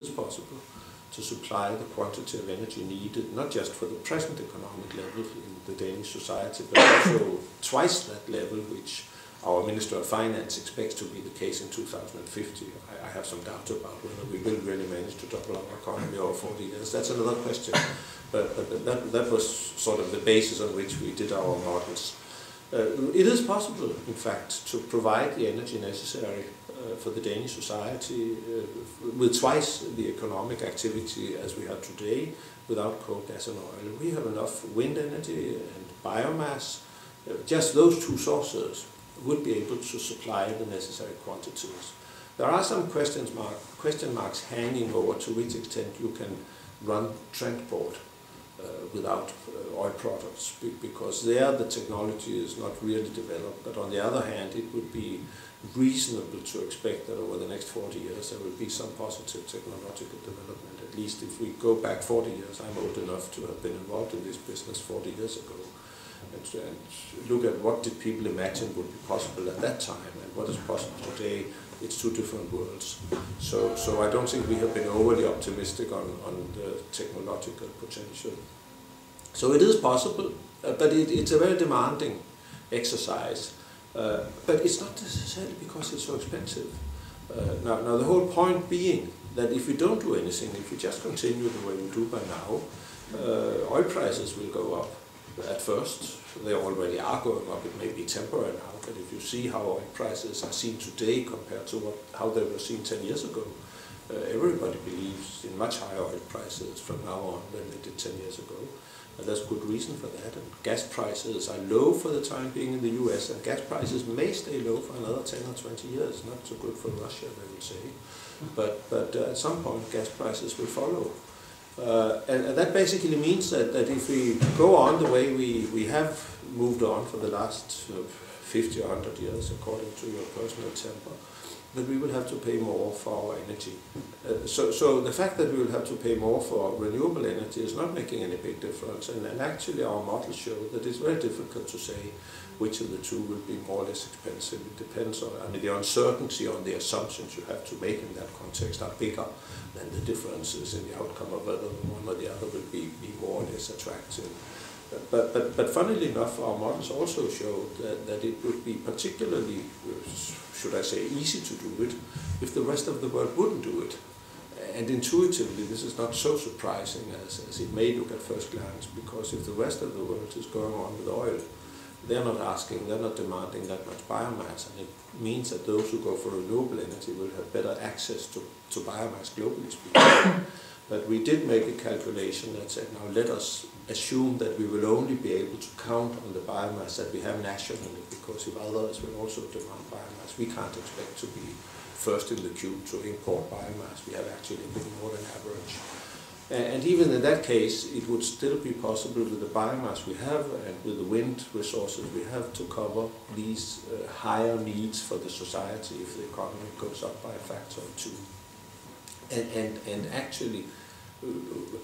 It's possible to supply the quantity of energy needed, not just for the present economic level in the Danish society, but also twice that level which our Minister of Finance expects to be the case in 2050. I have some doubt about whether we will really manage to double our economy over 40 years. That's another question. But that was sort of the basis on which we did our models. It is possible, in fact, to provide the energy necessary for the Danish society with twice the economic activity as we have today without coal, gas and oil. We have enough wind energy and biomass. Just those two sources would be able to supply the necessary quantities. There are some question marks hanging over to which extent you can run transport without oil products, because there the technology is not really developed, but on the other hand it would be reasonable to expect that over the next 40 years there will be some positive technological development. At least if we go back 40 years, I'm old enough to have been involved in this business 40 years ago, and look at what did people imagine would be possible at that time and what is possible today. It's two different worlds. So I don't think we have been overly optimistic on the technological potential. So it is possible, but it's a very demanding exercise. But it's not necessarily because it's so expensive. Now the whole point being that if we don't do anything, if we just continue the way we do by now, oil prices will go up at first. They already are going up. It may be temporary now, but if you see how oil prices are seen today compared to how they were seen 10 years ago, everybody believes in much higher oil prices from now on than they did 10 years ago. There's good reason for that. And gas prices are low for the time being in the US, and gas prices may stay low for another 10 or 20 years. Not so good for Russia, they will say. But at some point, gas prices will follow. And that basically means that if we go on the way we have moved on for the last 50 or 100 years, according to your personal temper, that we will have to pay more for our energy. So the fact that we will have to pay more for renewable energy is not making any big difference. And actually our models show that it's very difficult to say which of the two will be more or less expensive. It depends on, the uncertainty on the assumptions you have to make in that context are bigger than the differences in the outcome of whether the one or the other will be more or less attractive. But funnily enough, our models also show that it would be particularly, should I say, easy to do it if the rest of the world wouldn't do it. And intuitively, this is not so surprising as it may look at first glance, because if the rest of the world is going on with oil, they're not demanding that much biomass, and it means that those who go for renewable energy will have better access to biomass globally speaking. But we did make a calculation that said, now let us assume that we will only be able to count on the biomass that we have nationally, because if others will also demand biomass, we can't expect to be first in the queue to import biomass. We have actually been more than average. And even in that case, it would still be possible with the biomass we have and with the wind resources we have to cover these higher needs for the society if the economy goes up by a factor of 2. And actually,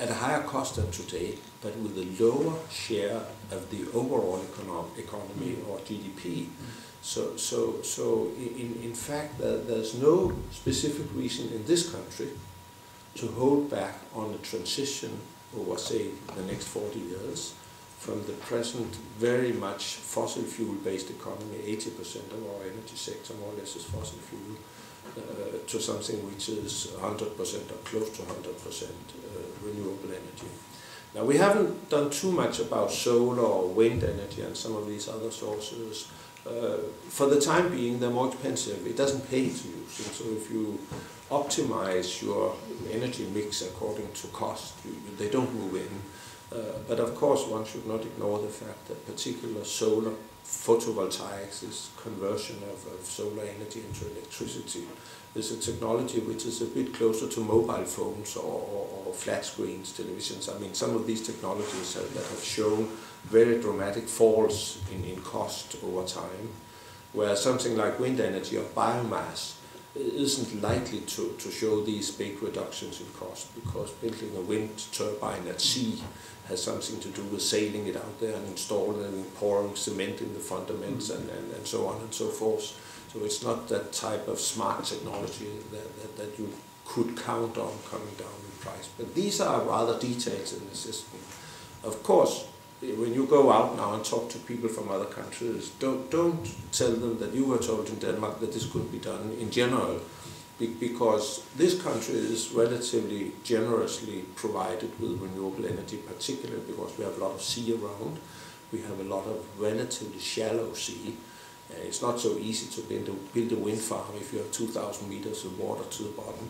at a higher cost than today, but with a lower share of the overall economy or GDP. So in fact, there's no specific reason in this country to hold back on the transition over, say, the next 40 years from the present very much fossil fuel-based economy. 80% of our energy sector more or less is fossil fuel, to something which is 100% or close to 100% renewable energy. Now, we haven't done too much about solar or wind energy and some of these other sources. For the time being, they're more expensive. It doesn't pay to use. And so if you optimize your energy mix according to cost, they don't move in. But of course, one should not ignore the fact that particular solar photovoltaics, this conversion of solar energy into electricity, is a technology which is a bit closer to mobile phones or flat screens, televisions. I mean, some of these technologies that have shown very dramatic falls in cost over time, whereas something like wind energy or biomass isn't likely to show these big reductions in cost, because building a wind turbine at sea has something to do with sailing it out there and installing and pouring cement in the fundaments and so on and so forth. So it's not that type of smart technology that you could count on coming down in price. But these are rather details in the system. Of course, when you go out now and talk to people from other countries, don't tell them that you were told in Denmark that this couldn't be done in general, because this country is relatively generously provided with renewable energy, particularly because we have a lot of sea around. We have a lot of relatively shallow sea. It's not so easy to build a wind farm if you have 2,000 meters of water to the bottom.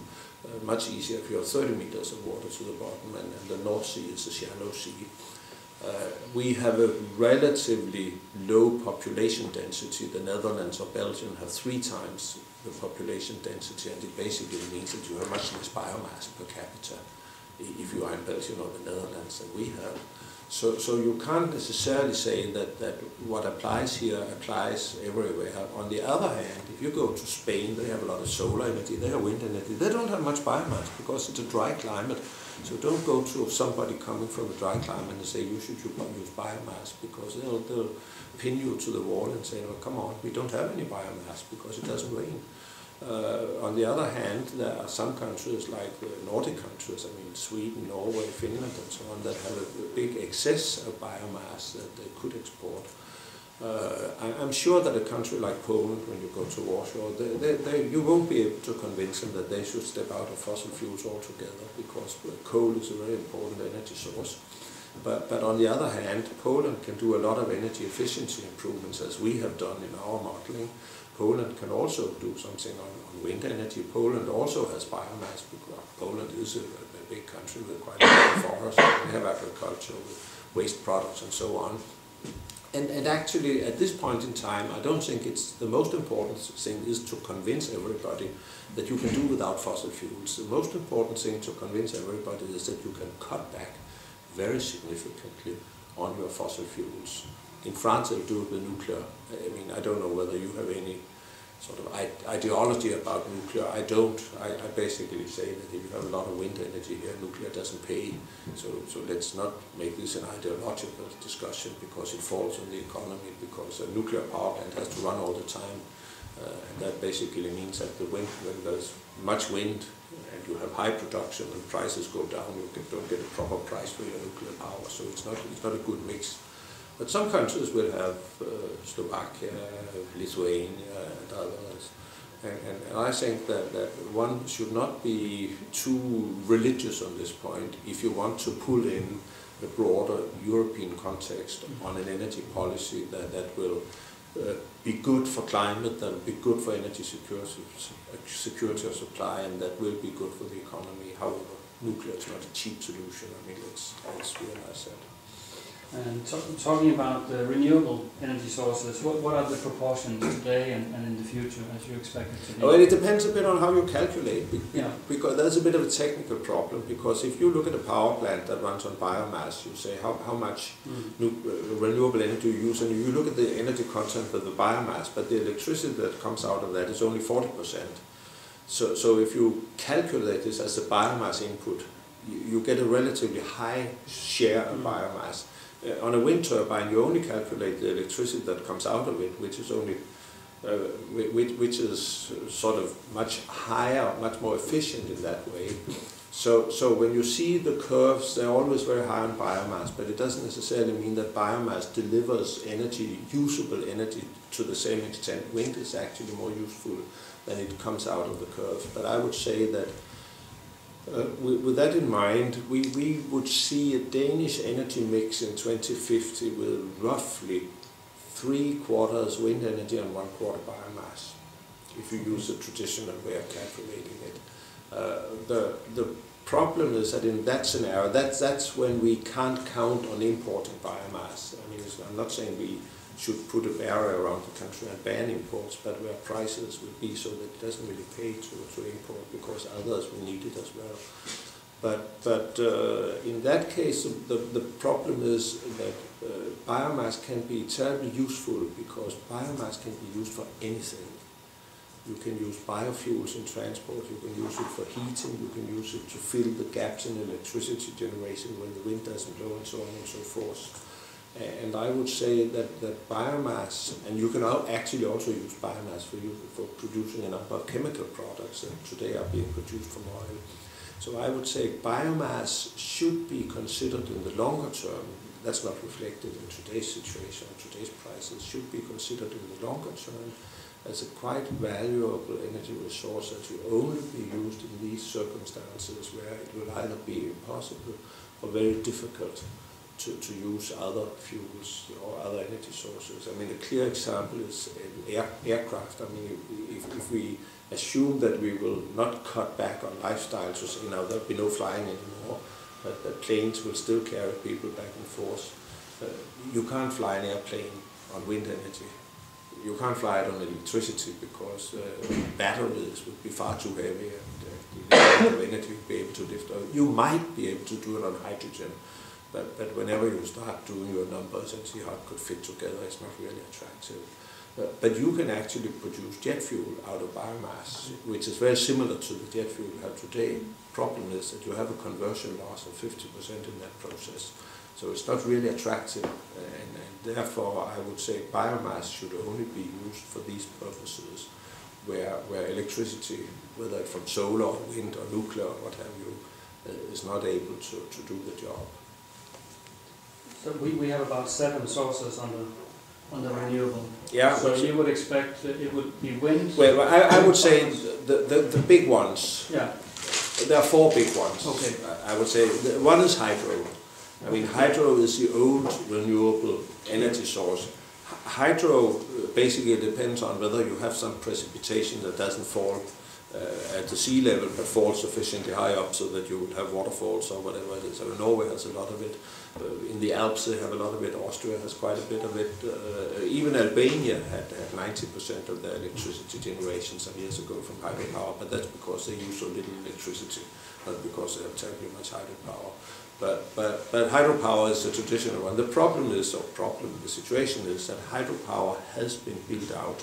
Much easier if you have 30 meters of water to the bottom, and the North Sea is a shallow sea. We have a relatively low population density. The Netherlands or Belgium have 3 times the population density, and it basically means that you have much less biomass per capita if you are in Belgium or the Netherlands than we have. So you can't necessarily say that what applies here applies everywhere. On the other hand, if you go to Spain, they have a lot of solar energy, they have wind energy. They don't have much biomass because it's a dry climate. So don't go to somebody coming from a dry climate and say you should use biomass, because they'll pin you to the wall and say, oh, come on, we don't have any biomass because it doesn't rain. On the other hand, there are some countries like the Nordic countries, I mean Sweden, Norway, Finland and so on, that have a big excess of biomass that they could export. I'm sure that a country like Poland, when you go to Warsaw, you won't be able to convince them that they should step out of fossil fuels altogether, because coal is a very important energy source. But on the other hand, Poland can do a lot of energy efficiency improvements, as we have done in our modeling. Poland can also do something on wind energy. Poland also has biomass, because Poland is a big country with quite a lot of forests. They have agriculture with waste products and so on. And actually, at this point in time, I don't think it's the most important thing is to convince everybody that you can do without fossil fuels. The most important thing to convince everybody is that you can cut back very significantly on your fossil fuels. In France, they'll do it with nuclear. I mean, I don't know whether you have any sort of ideology about nuclear. I don't. I basically say that if you have a lot of wind energy here, nuclear doesn't pay. So let's not make this an ideological discussion, because it falls on the economy, because a nuclear power plant has to run all the time. And that basically means that when there's much wind and you have high production and prices go down, you don't get a proper price for your nuclear power. So it's not a good mix. But some countries will have Slovakia, Lithuania and others. And I think that one should not be too religious on this point if you want to pull in a broader European context on an energy policy that will be good for climate, that will be good for energy security of supply, and that will be good for the economy. However, nuclear is not a cheap solution. I mean, let's realize that. And talking about the renewable energy sources, what are the proportions today and in the future as you expect it to be? Well, it depends a bit on how you calculate, because there's a bit of a technical problem, because if you look at a power plant that runs on biomass, you say how much renewable energy you use, and you look at the energy content of the biomass, but the electricity that comes out of that is only 40%. So if you calculate this as a biomass input, you get a relatively high share of biomass. On a wind turbine, you only calculate the electricity that comes out of it, which is only, which is sort of much higher, much more efficient in that way. So when you see the curves, they're always very high on biomass, but it doesn't necessarily mean that biomass delivers energy, usable energy, to the same extent. Wind is actually more useful than it comes out of the curves. But I would say that with that in mind, we would see a Danish energy mix in 2050 with roughly 3/4 wind energy and 1/4 biomass, if you use the traditional way of calculating it. The problem is that in that scenario, that's when we can't count on importing biomass. I mean, I'm not saying we should put a barrier around the country and ban imports, but where prices would be so that it doesn't really pay to import, because others will need it as well. But in that case, the problem is that biomass can be terribly useful, because biomass can be used for anything. You can use biofuels in transport, you can use it for heating, you can use it to fill the gaps in electricity generation when the wind doesn't blow, and so on and so forth. And I would say that biomass, and you can actually also use biomass for producing a number of chemical products that today are being produced from oil. So I would say biomass should be considered in the longer term. That's not reflected in today's situation, today's prices, should be considered in the longer term as a quite valuable energy resource that will only be used in these circumstances where it will either be impossible or very difficult to use other fuels or other energy sources. I mean, a clear example is aircraft. I mean, if we assume that we will not cut back on lifestyle to say now there'll be no flying anymore, that planes will still carry people back and forth. You can't fly an airplane on wind energy. You can't fly it on electricity because batteries would be far too heavy and the amount of energy would be able to lift. You might be able to do it on hydrogen, but whenever you start doing your numbers and see how it could fit together, it's not really attractive. But you can actually produce jet fuel out of biomass, which is very similar to the jet fuel you have today. Problem is that you have a conversion loss of 50% in that process. So it's not really attractive, and therefore I would say biomass should only be used for these purposes, where electricity, whether it's from solar or wind or nuclear or what have you, is not able to do the job. So we have about 7 sources on the renewable. Yeah. So you would expect it would be wind? Well, I would say the big ones. Yeah. There are 4 big ones. Okay. I would say one is hydro. I mean, hydro is the old renewable energy source. Hydro basically depends on whether you have some precipitation that doesn't fall at the sea level, but falls sufficiently high up so that you would have waterfalls or whatever it is. So Norway has a lot of it. In the Alps they have a lot of it. Austria has quite a bit of it. Even Albania had 90% of their electricity generation some years ago from hydropower, but that's because they use so little electricity, not because they have terribly much hydropower. But hydropower is a traditional one. The situation is that hydropower has been built out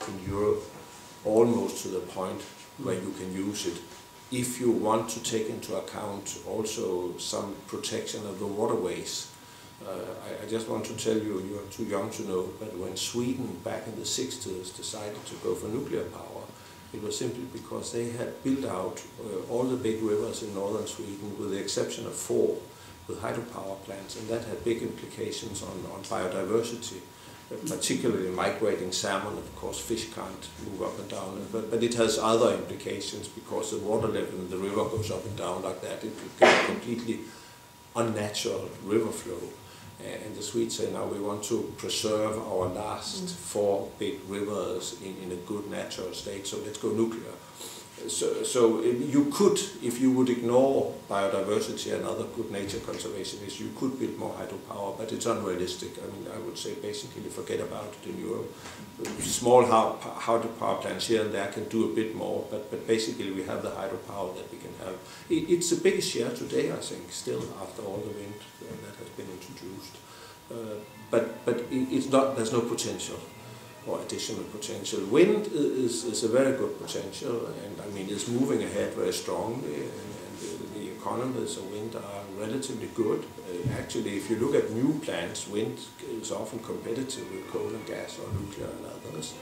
in Europe almost to the point where you can use it if you want to take into account also some protection of the waterways. I just want to tell you, you are too young to know, but when Sweden back in the 60s decided to go for nuclear power, it was simply because they had built out all the big rivers in northern Sweden, with the exception of 4, with hydropower plants, and that had big implications on biodiversity, particularly migrating salmon. Of course, fish can't move up and down, but it has other implications because the water level in the river goes up and down like that. It gets a completely unnatural river flow. And the Swedes say now we want to preserve our last 4 big rivers in a good natural state, so let's go nuclear. So you could, if you would ignore biodiversity and other good nature conservation issues, you could build more hydropower, but it's unrealistic. I mean, I would say basically forget about it in Europe. Small hydropower plants here and there can do a bit more, but basically we have the hydropower that we can have. It's the biggest share today, I think, still after all the wind that has been introduced. But it's not. There's no potential or additional potential. Wind is a very good potential, and I mean it's moving ahead very strongly, and the economies of wind are relatively good. Actually, if you look at new plants, wind is often competitive with coal and gas or nuclear and others.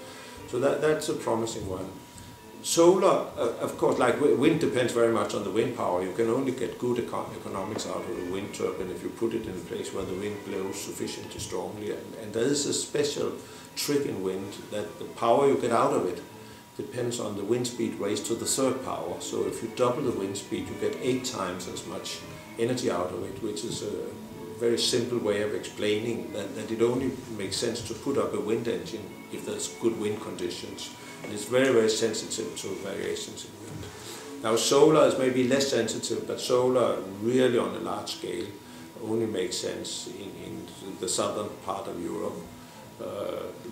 So that's a promising one. Solar, of course, like wind depends very much on the wind power. You can only get good economics out of a wind turbine if you put it in a place where the wind blows sufficiently strongly. And there is a special trick in wind that the power you get out of it depends on the wind speed raised to the 3rd power. So if you double the wind speed, you get 8 times as much energy out of it, which is a very simple way of explaining that it only makes sense to put up a wind engine if there's good wind conditions. And it's very, very sensitive to variations in wind. Now solar is maybe less sensitive, but solar really on a large scale only makes sense in the southern part of Europe.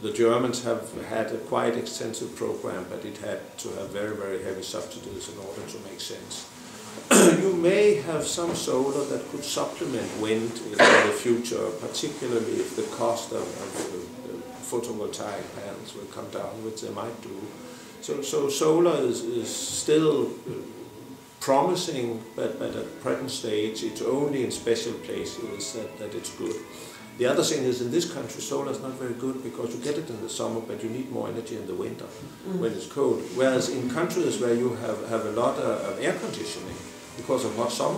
The Germans have had a quite extensive program, but it had to have very, very heavy subsidies in order to make sense. You may have some solar that could supplement wind in the future, particularly if the cost of photovoltaic panels will come down, which they might do. So solar is still promising, but at present stage it's only in special places that it's good. The other thing is, in this country, solar is not very good because you get it in the summer, but you need more energy in the winter when it's cold. Whereas in countries where you have a lot of air conditioning because of hot summer,